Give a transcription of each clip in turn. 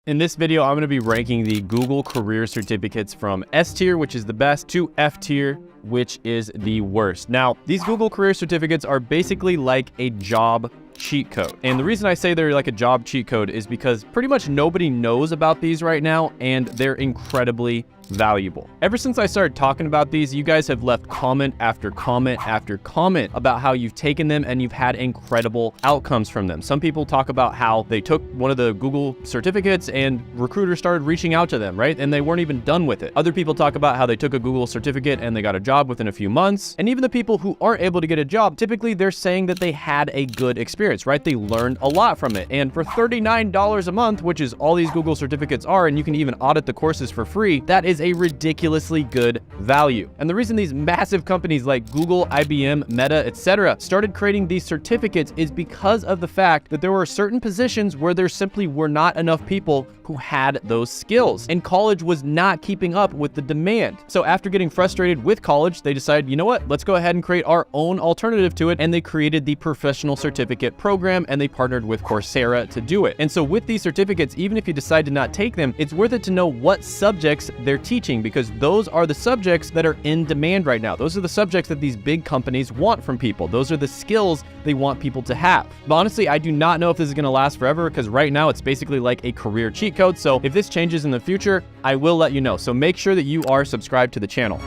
In this video, I'm going to be ranking the Google career certificates from S tier, which is the best, to F tier, which is the worst. Now, these Google career certificates are basically like a job cheat code. And the reason I say they're like a job cheat code is because pretty much nobody knows about these right now, and they're incredibly valuable. Ever since I started talking about these, you guys have left comment after comment after comment about how you've taken them and you've had incredible outcomes from them. Some people talk about how they took one of the Google certificates and recruiters started reaching out to them, right? And they weren't even done with it. Other people talk about how they took a Google certificate and they got a job within a few months. And even the people who aren't able to get a job, typically they're saying that they had a good experience, right? They learned a lot from it. And for $39 a month, which is all these Google certificates are, and you can even audit the courses for free, that is a ridiculously good value. And the reason these massive companies like Google, IBM, Meta, etc. started creating these certificates is because of the fact that there were certain positions where there simply were not enough people who had those skills, and college was not keeping up with the demand. So after getting frustrated with college, they decided, you know what, let's go ahead and create our own alternative to it, and they created the professional certificate program, and they partnered with Coursera to do it. And so with these certificates, even if you decide to not take them, it's worth it to know what subjects they're teaching, because those are the subjects that are in demand right now. Those are the subjects that these big companies want from people. Those are the skills they want people to have. But honestly, I do not know if this is gonna last forever, because right now it's basically like a career cheat code. So if this changes in the future, I will let you know. So make sure that you are subscribed to the channel.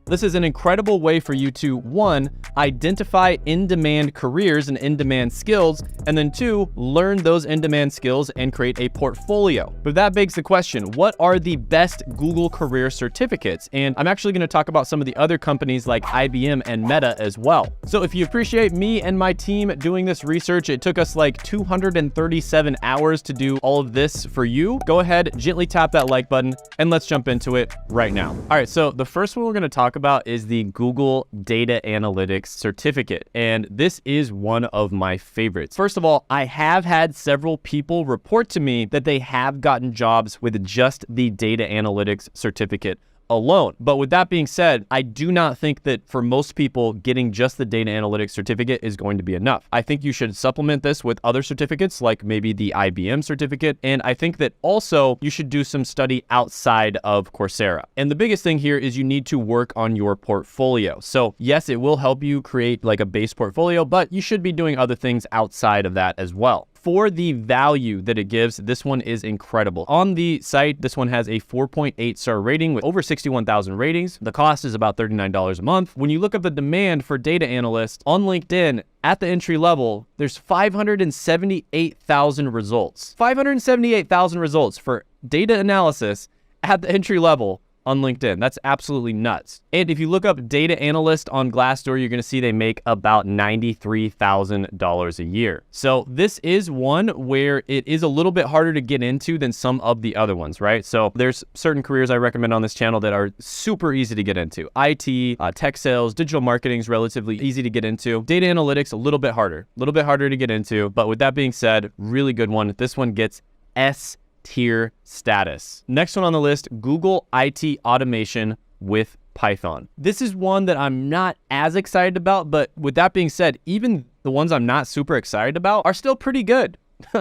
This is an incredible way for you to, one, identify in-demand careers and in-demand skills, and then two, learn those in-demand skills and create a portfolio. But that begs the question, what are the best Google career certificates? And I'm actually going to talk about some of the other companies like IBM and Meta as well. So if you appreciate me and my team doing this research, it took us like 237 hours to do all of this for you. Go ahead, gently tap that like button, and let's jump into it right now. All right, so the first one we're going to talk about is the Google Data Analytics certificate, and this is one of my favorites. First of all, I have had several people report to me that they have gotten jobs with just the Data Analytics certificate alone. But with that being said, I do not think that for most people getting just the data analytics certificate is going to be enough. I think you should supplement this with other certificates like maybe the IBM certificate. And I think that also you should do some study outside of Coursera. And the biggest thing here is you need to work on your portfolio. So yes, it will help you create like a base portfolio, but you should be doing other things outside of that as well. For the value that it gives, this one is incredible. On the site, this one has a 4.8 star rating with over 61,000 ratings. The cost is about $39 a month. When you look up the demand for data analysts on LinkedIn, at the entry level, there's 578,000 results. 578,000 results for data analysis at the entry level on LinkedIn. That's absolutely nuts. And if you look up data analyst on Glassdoor, you're going to see they make about $93,000 a year. So this is one where it is a little bit harder to get into than some of the other ones, right? So there's certain careers I recommend on this channel that are super easy to get into. IT, tech sales, digital marketing is relatively easy to get into. Data analytics, a little bit harder to get into. But with that being said, really good one. This one gets S tier status. Next one on the list, Google IT automation with Python. This is one that I'm not as excited about, but with that being said, even the ones I'm not super excited about are still pretty good.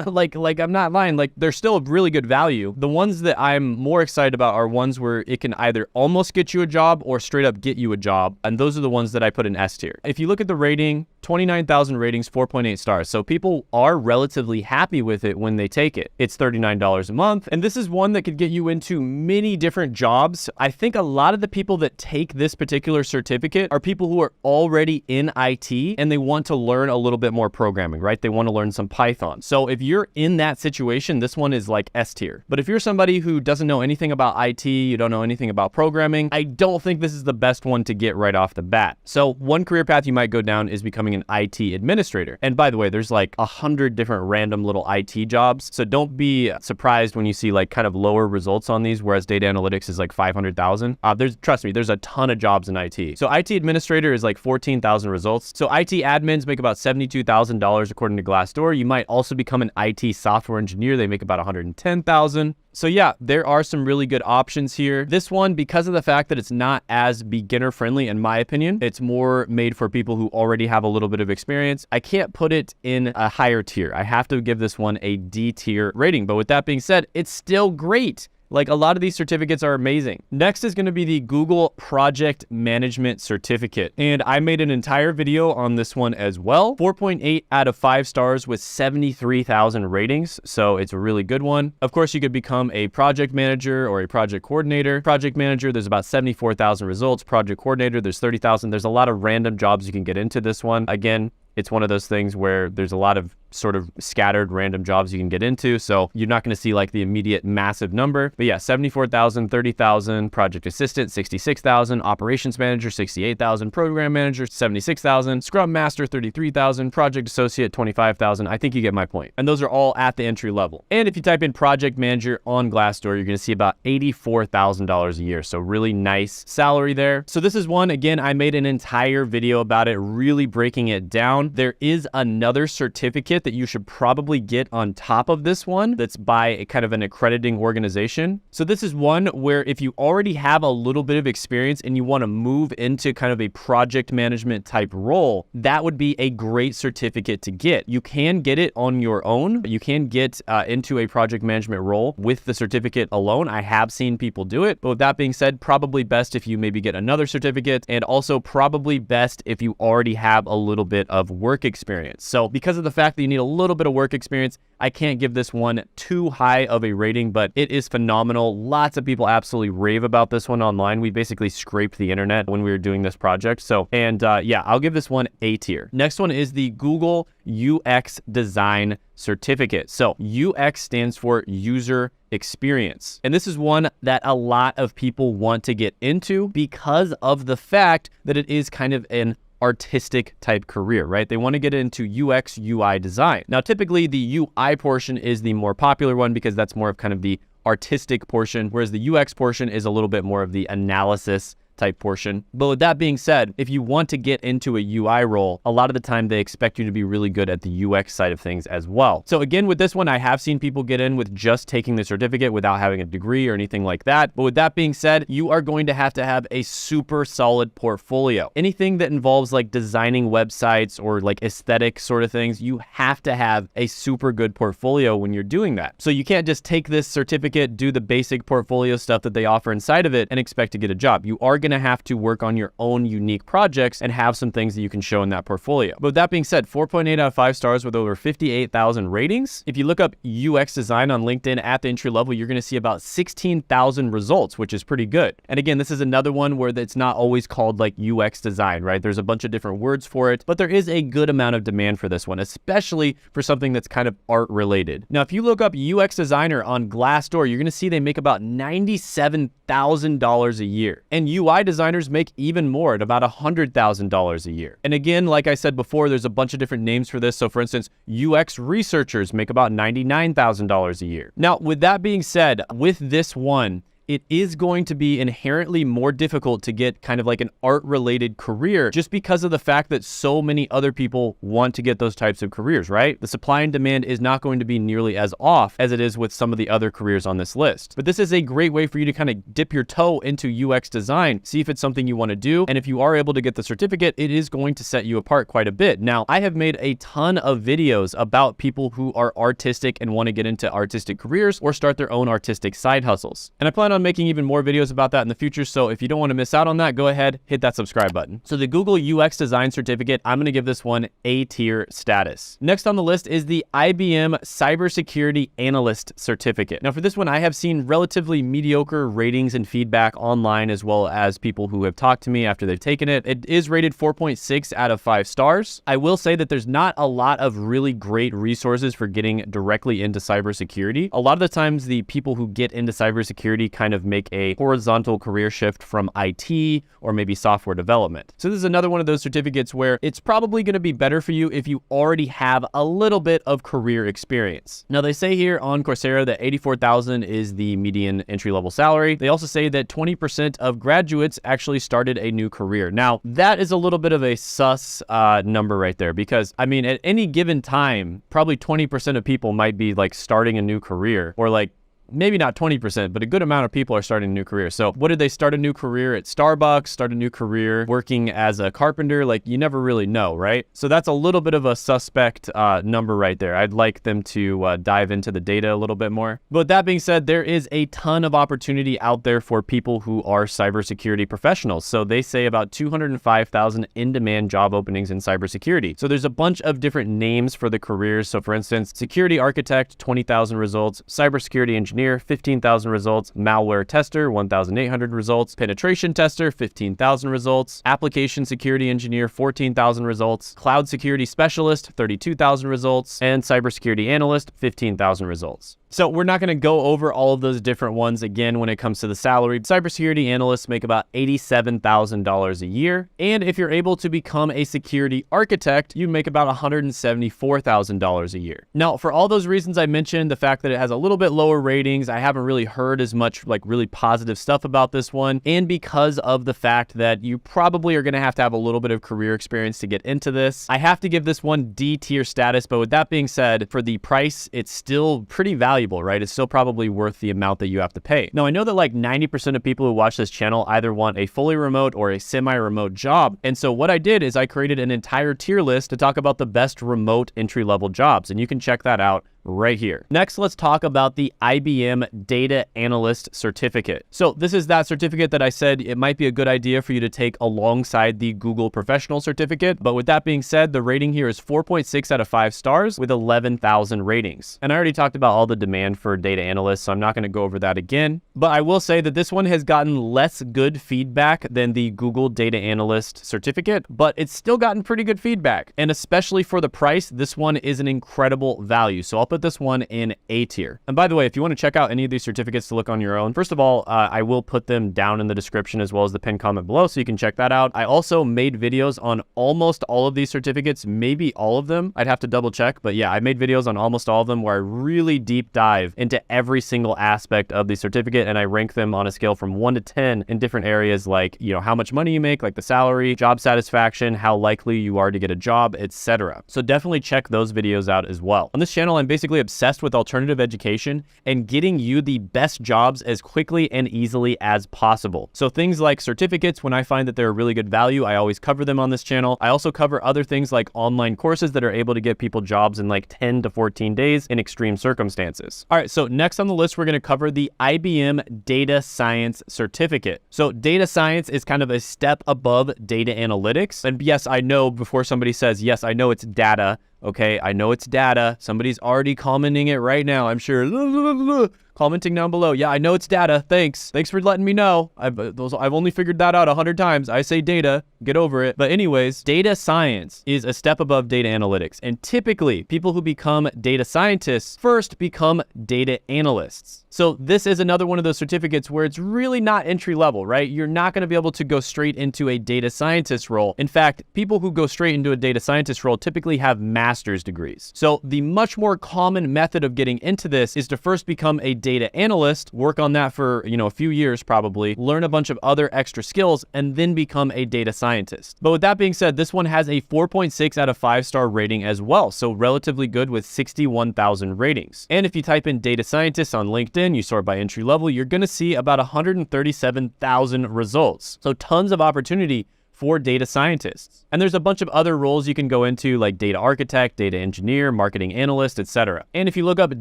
like I'm not lying, like they're still a really good value. The ones that I'm more excited about are ones where it can either almost get you a job or straight up get you a job. And those are the ones that I put in S tier. If you look at the rating, 29,000 ratings, 4.8 stars. So people are relatively happy with it when they take it. It's $39 a month. And this is one that could get you into many different jobs. I think a lot of the people that take this particular certificate are people who are already in IT and they want to learn a little bit more programming, right? They want to learn some Python. So if you're in that situation, this one is like S tier. But if you're somebody who doesn't know anything about IT, you don't know anything about programming, I don't think this is the best one to get right off the bat. So one career path you might go down is becoming an IT administrator. And by the way, there's like 100 different random little IT jobs. So don't be surprised when you see like kind of lower results on these, whereas data analytics is like 500,000. Trust me, there's a ton of jobs in IT. So IT administrator is like 14,000 results. So IT admins make about $72,000 according to Glassdoor. You might also become an IT software engineer. They make about 110,000. So yeah, there are some really good options here. This one, because of the fact that it's not as beginner friendly, in my opinion, it's more made for people who already have a little little bit of experience, I can't put it in a higher tier. I have to give this one a D tier rating. But with that being said, it's still great. Like, a lot of these certificates are amazing. Next is going to be the Google Project Management Certificate. And I made an entire video on this one as well. 4.8 out of 5 stars with 73,000 ratings. So it's a really good one. Of course, you could become a project manager or a project coordinator. Project manager, there's about 74,000 results. Project coordinator, there's 30,000. There's a lot of random jobs you can get into this one. Again, it's one of those things where there's a lot of sort of scattered random jobs you can get into. So you're not going to see like the immediate massive number. But yeah, 74,000, 30,000, project assistant, 66,000, operations manager, 68,000, program manager, 76,000, scrum master, 33,000, project associate, 25,000. I think you get my point. And those are all at the entry level. And if you type in project manager on Glassdoor, you're going to see about $84,000 a year. So really nice salary there. So this is one, again, I made an entire video about it, really breaking it down. There is another certificate that you should probably get on top of this one that's by a kind of an accrediting organization. So this is one where if you already have a little bit of experience and you want to move into kind of a project management type role, that would be a great certificate to get. You can get it on your own. You can get into a project management role with the certificate alone. I have seen people do it. But with that being said, probably best if you maybe get another certificate, and also probably best if you already have a little bit of work experience. So because of the fact that you need a little bit of work experience, I can't give this one too high of a rating, but it is phenomenal. Lots of people absolutely rave about this one online. We basically scraped the internet when we were doing this project. So, and yeah, I'll give this one A tier. Next one is the Google UX Design Certificate. So UX stands for user experience. And this is one that a lot of people want to get into because of the fact that it is kind of an artistic type career, right? They want to get into UX, UI design. Now, typically the UI portion is the more popular one because that's more of kind of the artistic portion, whereas the UX portion is a little bit more of the analysis type portion. But with that being said, if you want to get into a UI role, a lot of the time they expect you to be really good at the UX side of things as well. So again, with this one, I have seen people get in with just taking the certificate without having a degree or anything like that. But with that being said, you are going to have a super solid portfolio. Anything that involves like designing websites or like aesthetic sort of things, you have to have a super good portfolio when you're doing that. So you can't just take this certificate, do the basic portfolio stuff that they offer inside of it and expect to get a job. You are going to have to work on your own unique projects and have some things that you can show in that portfolio. But with that being said, 4.8 out of 5 stars with over 58,000 ratings. If you look up UX design on LinkedIn at the entry level, you're going to see about 16,000 results, which is pretty good. And again, this is another one where it's not always called like UX design, right? There's a bunch of different words for it, but there is a good amount of demand for this one, especially for something that's kind of art related. Now, if you look up UX designer on Glassdoor, you're going to see they make about $97,000 a year. And UI designers make even more at about $100,000 a year. And again, like I said before, there's a bunch of different names for this. So for instance, UX researchers make about $99,000 a year. Now, with that being said, with this one, it is going to be inherently more difficult to get kind of like an art-related career just because of the fact that so many other people want to get those types of careers, right? The supply and demand is not going to be nearly as off as it is with some of the other careers on this list. But this is a great way for you to kind of dip your toe into UX design, see if it's something you want to do. And if you are able to get the certificate, it is going to set you apart quite a bit. Now, I have made a ton of videos about people who are artistic and want to get into artistic careers or start their own artistic side hustles. And I plan on making even more videos about that in the future. So if you don't want to miss out on that, go ahead, hit that subscribe button. So the Google UX Design Certificate, I'm going to give this one A tier status. Next on the list is the IBM Cybersecurity Analyst Certificate. Now for this one, I have seen relatively mediocre ratings and feedback online, as well as people who have talked to me after they've taken it. It is rated 4.6 out of 5 stars. I will say that there's not a lot of really great resources for getting directly into cybersecurity. A lot of the times the people who get into cybersecurity kind of make a horizontal career shift from IT or maybe software development. So this is another one of those certificates where it's probably going to be better for you if you already have a little bit of career experience. Now they say here on Coursera that 84,000 is the median entry-level salary. They also say that 20% of graduates actually started a new career. Now that is a little bit of a sus number right there, because I mean, at any given time, probably 20% of people might be like starting a new career or like maybe not 20%, but a good amount of people are starting a new career. So what did they start a new career at Starbucks, start a new career working as a carpenter? Like, you never really know, right? So that's a little bit of a suspect number right there. I'd like them to dive into the data a little bit more. But that being said, there is a ton of opportunity out there for people who are cybersecurity professionals. So they say about 205,000 in-demand job openings in cybersecurity. So there's a bunch of different names for the careers. So for instance, security architect, 20,000 results, cybersecurity engineer, 15,000 results, malware tester, 1,800 results, penetration tester, 15,000 results, application security engineer, 14,000 results, cloud security specialist, 32,000 results, and cybersecurity analyst, 15,000 results. So we're not going to go over all of those different ones again when it comes to the salary. Cybersecurity analysts make about $87,000 a year. And if you're able to become a security architect, you make about $174,000 a year. Now, for all those reasons I mentioned, the fact that it has a little bit lower ratings, I haven't really heard as much like really positive stuff about this one. And because of the fact that you probably are going to have a little bit of career experience to get into this, I have to give this one D tier status. But with that being said, for the price, it's still pretty valuable, right? It's still probably worth the amount that you have to pay. Now, I know that like 90% of people who watch this channel either want a fully remote or a semi-remote job. And so what I did is I created an entire tier list to talk about the best remote entry-level jobs. And you can check that out right here. Next, let's talk about the IBM Data Analyst Certificate. So this is that certificate that I said it might be a good idea for you to take alongside the Google Professional Certificate. But with that being said, the rating here is 4.6 out of 5 stars with 11,000 ratings. And I already talked about all the demand for data analysts, so I'm not going to go over that again. But I will say that this one has gotten less good feedback than the Google Data Analyst Certificate, but it's still gotten pretty good feedback. And especially for the price, this one is an incredible value. So I'll put this one in A tier. And by the way, if you want to check out any of these certificates to look on your own, first of all, I will put them down in the description as well as the pinned comment below, so you can check that out. I also made videos on almost all of these certificates, maybe all of them. I'd have to double check, but yeah, I made videos on almost all of them where I really deep dive into every single aspect of the certificate, and I rank them on a scale from 1 to 10 in different areas like, you know, how much money you make, like the salary, job satisfaction, how likely you are to get a job, etc. So definitely check those videos out as well. On this channel, I'm basically obsessed with alternative education and getting you the best jobs as quickly and easily as possible. So things like certificates, when I find that they're a really good value, I always cover them on this channel. I also cover other things like online courses that are able to get people jobs in like 10 to 14 days in extreme circumstances. All right, so next on the list, we're going to cover the IBM Data Science Certificate. So data science is kind of a step above data analytics. And yes, I know before somebody says, yes, I know it's data. Okay, I know it's data. Somebody's already commenting it right now, I'm sure. Commenting down below. Yeah, I know it's data. Thanks for letting me know. I've only figured that out 100 times. I say data, get over it. But anyways, data science is a step above data analytics. And typically, people who become data scientists first become data analysts. So this is another one of those certificates where it's really not entry level, right? You're not going to be able to go straight into a data scientist role. In fact, people who go straight into a data scientist role typically have master's degrees. So the much more common method of getting into this is to first become a data analyst, work on that for, a few years probably, learn a bunch of other extra skills, and then become a data scientist. But with that being said, this one has a 4.6 out of 5-star rating as well. So relatively good with 61,000 ratings. And if you type in data scientist on LinkedIn, you sort by entry level, you're going to see about 137,000 results. So tons of opportunity for data scientists. And there's a bunch of other roles you can go into like data architect, data engineer, marketing analyst, etc. And if you look up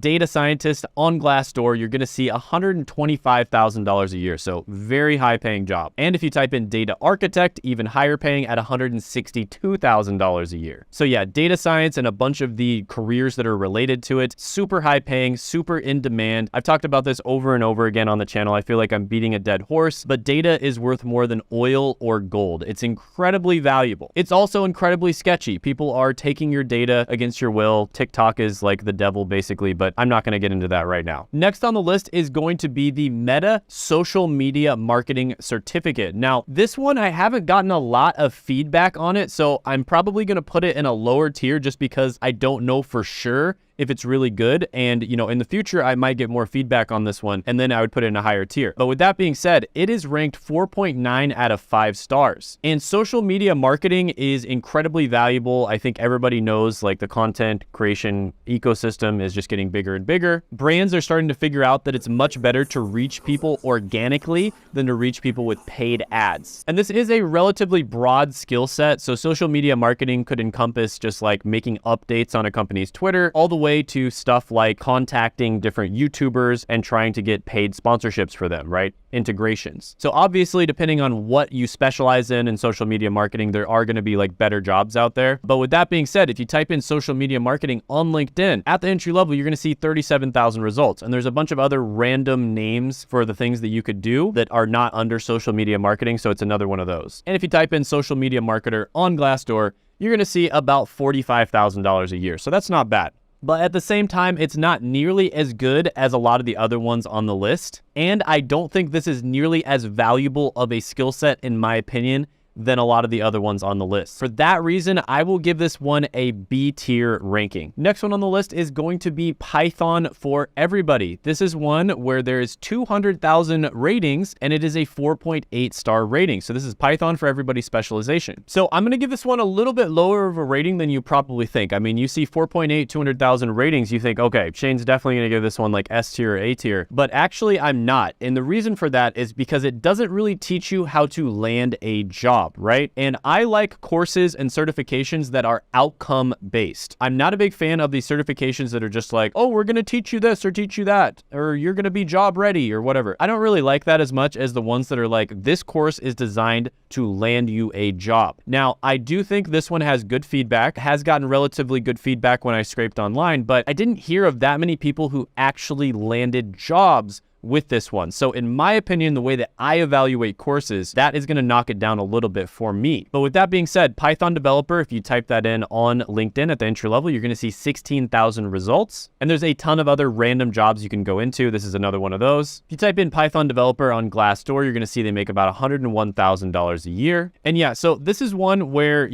data scientist on Glassdoor, you're going to see $125,000 a year. So very high paying job. And if you type in data architect, even higher paying at $162,000 a year. So yeah, data science and a bunch of the careers that are related to it, super high paying, super in demand. I've talked about this over and over again on the channel. I feel like I'm beating a dead horse, but data is worth more than oil or gold. It's incredibly valuable. It's also incredibly sketchy. People are taking your data against your will. TikTok is like the devil basically, but I'm not going to get into that right now. Next on the list is going to be the Meta Social Media Marketing Certificate. Now, this one, I haven't gotten a lot of feedback on it, so I'm probably going to put it in a lower tier just because I don't know for sure if it's really good. And, in the future, I might get more feedback on this one, and then I would put it in a higher tier. But with that being said, it is ranked 4.9 out of 5 stars. And social media marketing is incredibly valuable. I think everybody knows like the content creation ecosystem is just getting bigger and bigger. Brands are starting to figure out that it's much better to reach people organically than to reach people with paid ads. And this is a relatively broad skill set. So social media marketing could encompass just like making updates on a company's Twitter, all the way to stuff like contacting different YouTubers and trying to get paid sponsorships for them, right? Integrations. So obviously, depending on what you specialize in social media marketing, there are going to be like better jobs out there. But with that being said, if you type in social media marketing on LinkedIn, at the entry level, you're going to see 37,000 results. And there's a bunch of other random names for the things that you could do that are not under social media marketing. So it's another one of those. And if you type in social media marketer on Glassdoor, you're going to see about $45,000 a year. So that's not bad. But at the same time, it's not nearly as good as a lot of the other ones on the list. And I don't think this is nearly as valuable of a skill set, in my opinion, than a lot of the other ones on the list. For that reason, I will give this one a B tier ranking. Next one on the list is going to be Python for Everybody. This is one where there is 200,000 ratings and it is a 4.8 star rating. So this is Python for Everybody specialization. So I'm going to give this one a little bit lower of a rating than you probably think. I mean, you see 4.8, 200,000 ratings, you think, okay, Shane's definitely going to give this one like S tier or A tier, but actually I'm not. And the reason for that is because it doesn't really teach you how to land a job, right? And I like courses and certifications that are outcome based. I'm not a big fan of these certifications that are just like, oh, we're going to teach you this or teach you that, or you're going to be job ready or whatever. I don't really like that as much as the ones that are like, this course is designed to land you a job. Now, I do think this one has good feedback, has gotten relatively good feedback when I scraped online, but I didn't hear of that many people who actually landed jobs with this one. So in my opinion, the way that I evaluate courses, that is going to knock it down a little bit for me. But with that being said, Python developer, if you type that in on LinkedIn at the entry level, you're going to see 16,000 results. And there's a ton of other random jobs you can go into. This is another one of those. If you type in Python developer on Glassdoor, you're going to see they make about $101,000 a year. And yeah, so this is one where,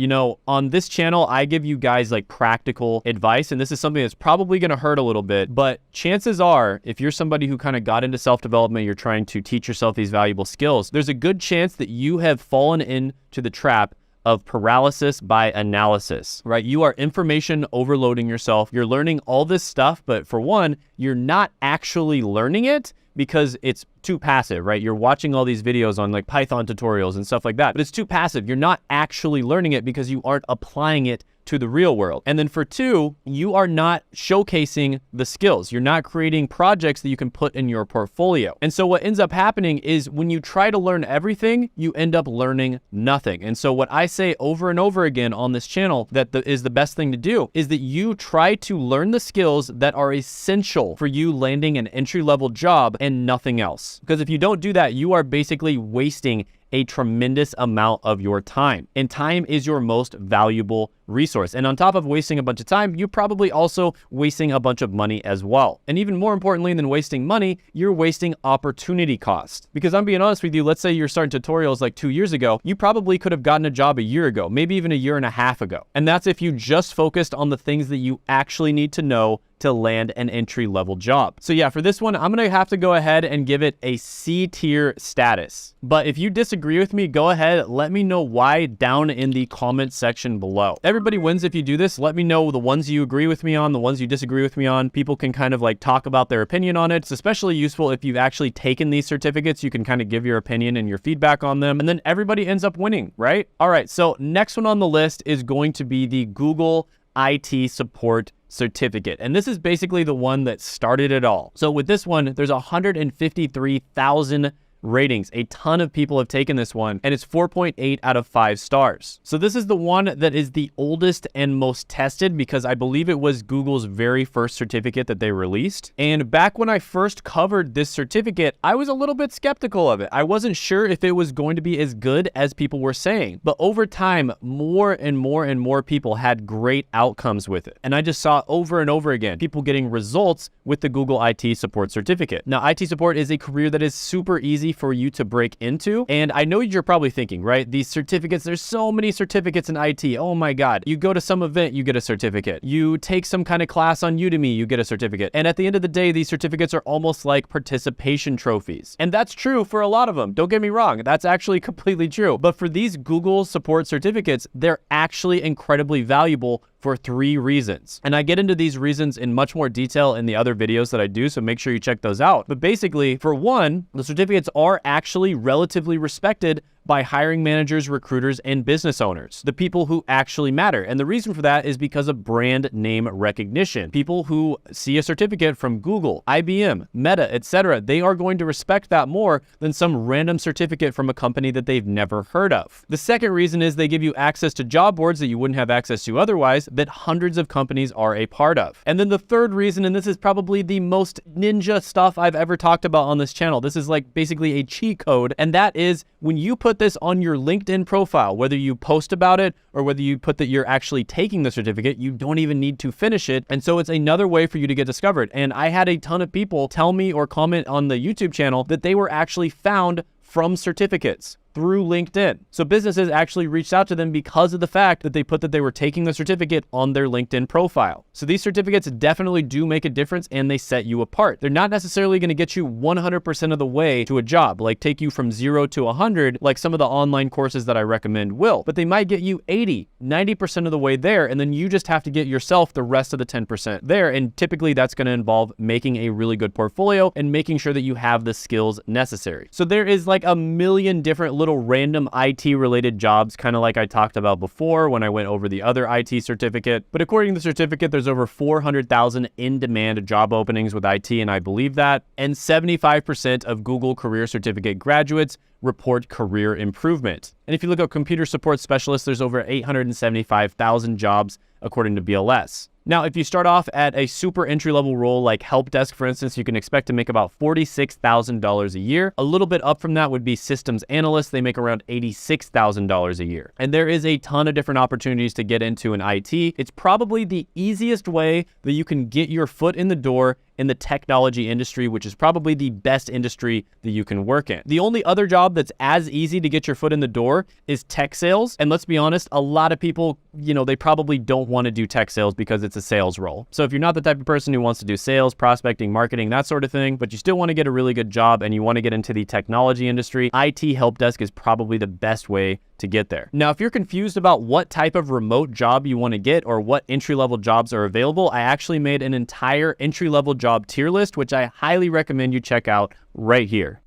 on this channel, I give you guys like practical advice. And this is something that's probably going to hurt a little bit, but chances are, if you're somebody who kind of got into self-development, you're trying to teach yourself these valuable skills, there's a good chance that you have fallen into the trap of paralysis by analysis, right? You are information overloading yourself. You're learning all this stuff, but for one, you're not actually learning it because it's too passive, right? You're watching all these videos on like Python tutorials and stuff like that, but it's too passive. You're not actually learning it because you aren't applying it to the real world. And then for two, you are not showcasing the skills. You're not creating projects that you can put in your portfolio. And so what ends up happening is when you try to learn everything, you end up learning nothing. And so what I say over and over again on this channel that is the best thing to do is that you try to learn the skills that are essential for you landing an entry-level job and nothing else. Because if you don't do that, you are basically wasting a tremendous amount of your time. And time is your most valuable resource. And on top of wasting a bunch of time, you're probably also wasting a bunch of money as well. And even more importantly than wasting money, you're wasting opportunity cost. Because I'm being honest with you, let's say you're starting tutorials like 2 years ago, you probably could have gotten a job a year ago, maybe even a year and a half ago. And that's if you just focused on the things that you actually need to know to land an entry-level job. So yeah, for this one, I'm gonna have to go ahead and give it a C tier status. But if you disagree with me, go ahead, let me know why down in the comment section below. Everybody wins if you do this. Let me know the ones you agree with me on, the ones you disagree with me on. People can kind of like talk about their opinion on it. It's especially useful if you've actually taken these certificates. You can kind of give your opinion and your feedback on them, and then everybody ends up winning, right? All right, so next one on the list is going to be the Google IT support certificate. And this is basically the one that started it all. So with this one, there's 153,000 ratings. A ton of people have taken this one, and it's 4.8 out of 5 stars. So this is the one that is the oldest and most tested because I believe it was Google's very first certificate that they released. And back when I first covered this certificate, I was a little bit skeptical of it. I wasn't sure if it was going to be as good as people were saying. But over time, more and more and more people had great outcomes with it. And I just saw over and over again people getting results with the Google IT support certificate. Now, IT support is a career that is super easy easy for you to break into. And I know you're probably thinking, right? These certificates, there's so many certificates in IT. Oh my God. You go to some event, you get a certificate. You take some kind of class on Udemy, you get a certificate. And at the end of the day, these certificates are almost like participation trophies. And that's true for a lot of them. Don't get me wrong. That's actually completely true. But for these Google support certificates, they're actually incredibly valuable for 3 reasons. And I get into these reasons in much more detail in the other videos that I do, so make sure you check those out. But basically, for one, the certificates are actually relatively respected by hiring managers, recruiters, and business owners, the people who actually matter. And the reason for that is because of brand name recognition. People who see a certificate from Google, IBM, Meta, etc., they are going to respect that more than some random certificate from a company that they've never heard of. The second reason is they give you access to job boards that you wouldn't have access to otherwise, that hundreds of companies are a part of. And then the third reason, and this is probably the most ninja stuff I've ever talked about on this channel, this is like basically a cheat code, and that is when you put this on your LinkedIn profile, whether you post about it or whether you put that you're actually taking the certificate, you don't even need to finish it. And so it's another way for you to get discovered. And I had a ton of people tell me or comment on the YouTube channel that they were actually found from certificates through LinkedIn. So businesses actually reached out to them because of the fact that they put that they were taking the certificate on their LinkedIn profile. So these certificates definitely do make a difference and they set you apart. They're not necessarily going to get you 100% of the way to a job, like take you from 0 to 100, like some of the online courses that I recommend will, but they might get you 80, 90% of the way there. And then you just have to get yourself the rest of the 10% there. And typically that's going to involve making a really good portfolio and making sure that you have the skills necessary. So there is like a million different little random IT related jobs, kind of like I talked about before when I went over the other IT certificate. But according to the certificate, there's over 400,000 in-demand job openings with IT, and I believe that. And 75% of Google Career Certificate graduates report career improvement. And if you look at computer support specialists, there's over 875,000 jobs according to BLS. Now, if you start off at a super entry-level role like help desk, for instance, you can expect to make about $46,000 a year. A little bit up from that would be systems analysts. They make around $86,000 a year. And there is a ton of different opportunities to get into in IT. It's probably the easiest way that you can get your foot in the door in the technology industry, which is probably the best industry that you can work in. The only other job that's as easy to get your foot in the door is tech sales. And let's be honest, a lot of people, they probably don't want to do tech sales because it's a sales role. So if you're not the type of person who wants to do sales, prospecting, marketing, that sort of thing, but you still want to get a really good job and you want to get into the technology industry, IT help desk is probably the best way to get there. Now, if you're confused about what type of remote job you want to get or what entry-level jobs are available, I actually made an entire entry-level job tier list, which I highly recommend you check out right here.